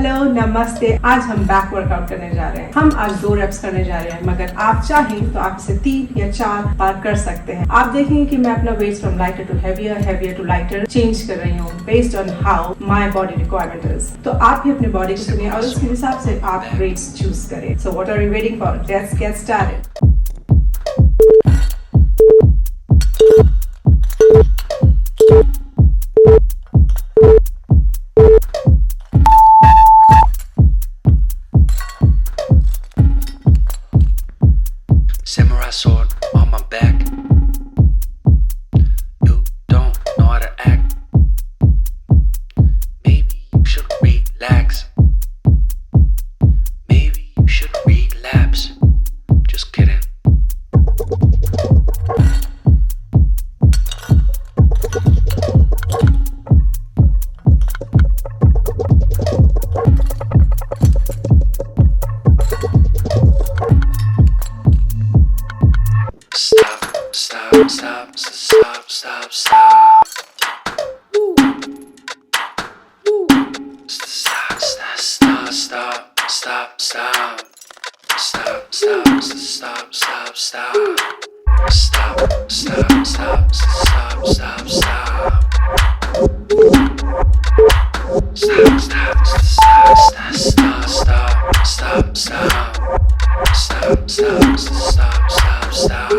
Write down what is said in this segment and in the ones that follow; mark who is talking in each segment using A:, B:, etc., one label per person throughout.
A: Hello नमस्ते। आज हम बैक वर्कआउट करने जा रहे हैं। हम आज 2 रेप्स करने जा रहे हैं, मगर आप चाहें तो आप इसे 3 या 4 बार कर सकते हैं। आप देखेंगे कि मैं अपना weight from lighter to heavier, heavier to lighter change कर रही हूँ based on how my body requirement is. तो आप भी अपने बॉडी को सुनिए और उसके हिसाब से आप वेट्स चूज करें। So what are you waiting for? Let's get started.
B: Samurai sword on my back. You don't know how to act. Maybe you should relax. Maybe you should relapse. Just kidding. Stop, stop, stop, stop. Stop, stop, stop, stop, stop. Stop, stop, stop, stop, stop. Stop, stop, stop, stop, stop, stop. Stop, stop, stop, stop, stop, stop, stop. Stop, stop, stop, stop, stop.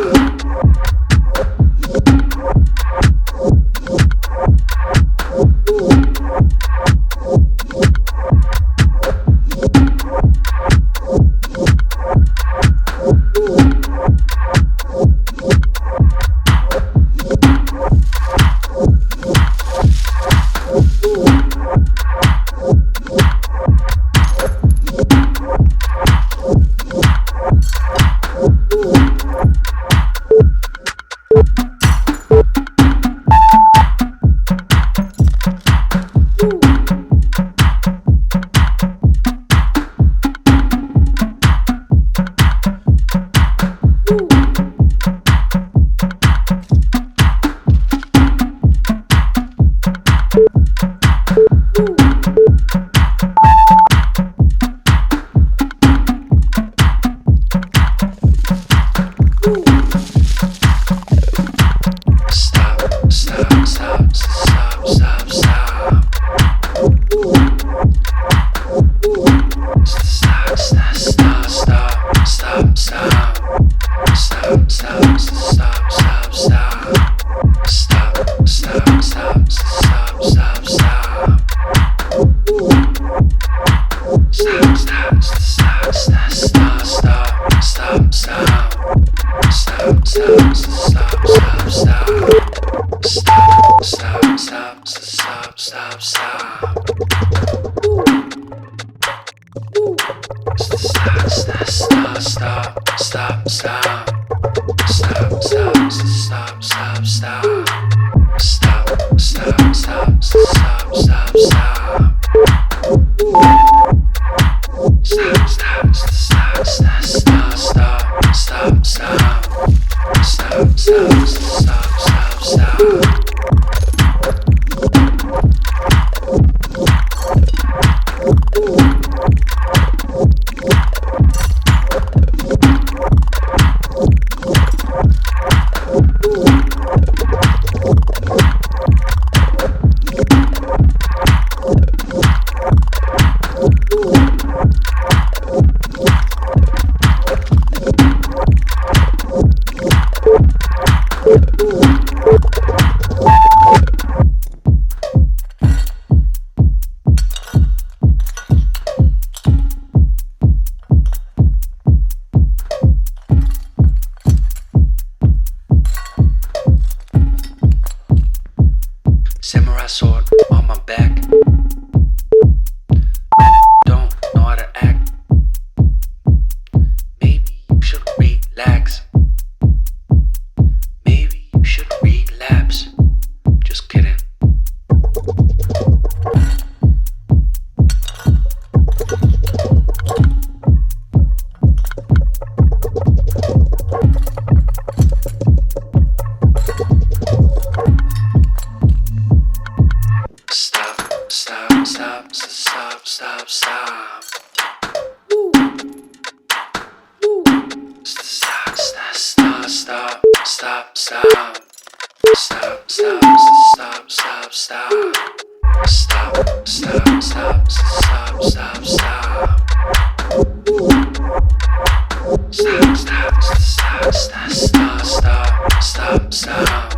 B: stop. Stop, stop, stop, stop, stop, stop. Stop, stop, stop, stop, stop. Stop, stop, stop, stop, stop, stop. Stop, stop, stop, stop, stop, stop, stop, stop.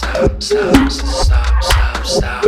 B: Stop, stop, stop, stop, stop.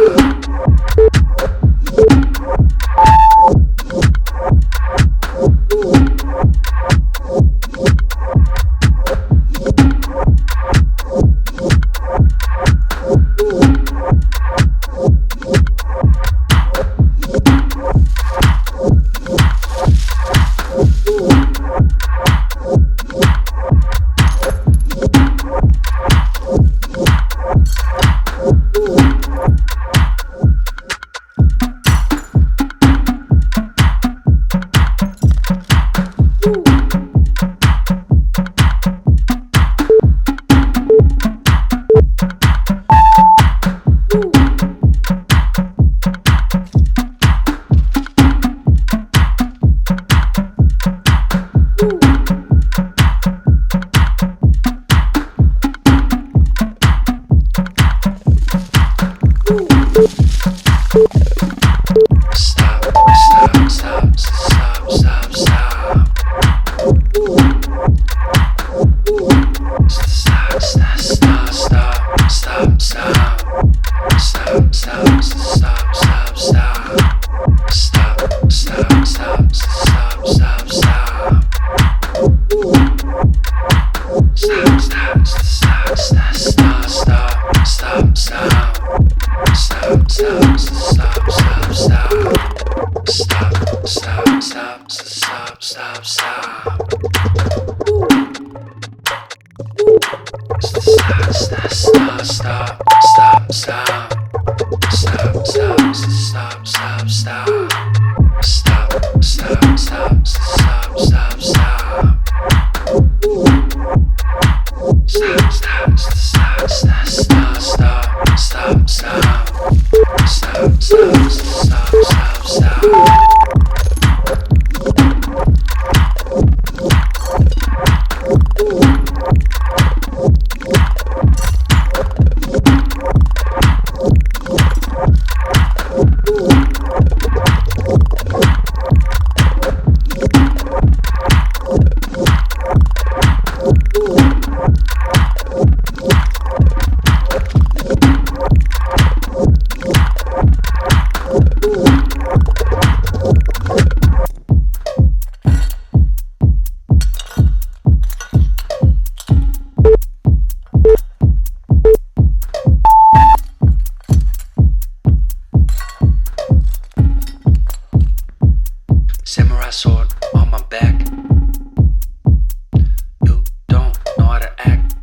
B: Samurai sword on my back. You don't know how to act.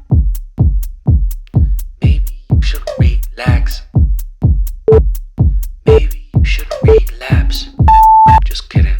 B: Maybe you should relax. Maybe you should relapse. Just kidding.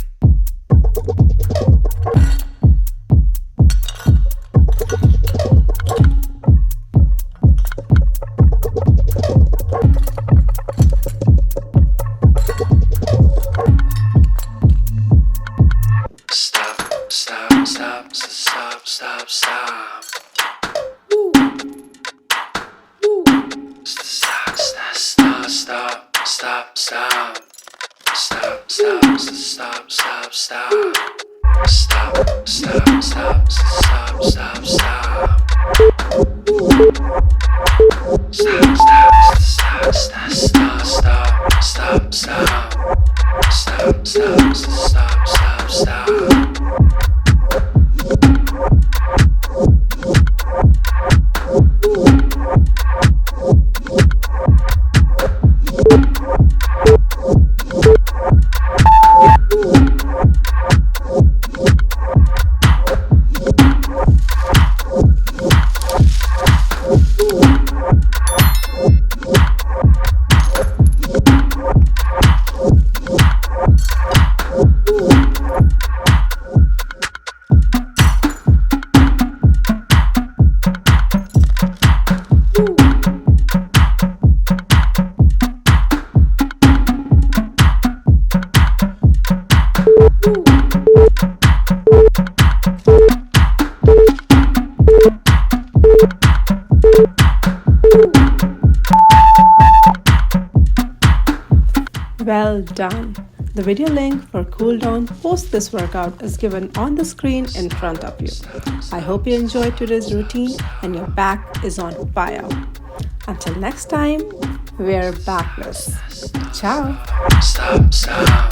A: Well done. The video link for cool down post this workout is given on the screen in front of you. I hope you enjoyed today's routine and your back is on fire. Until next time, wear backless. Ciao.
B: Stop.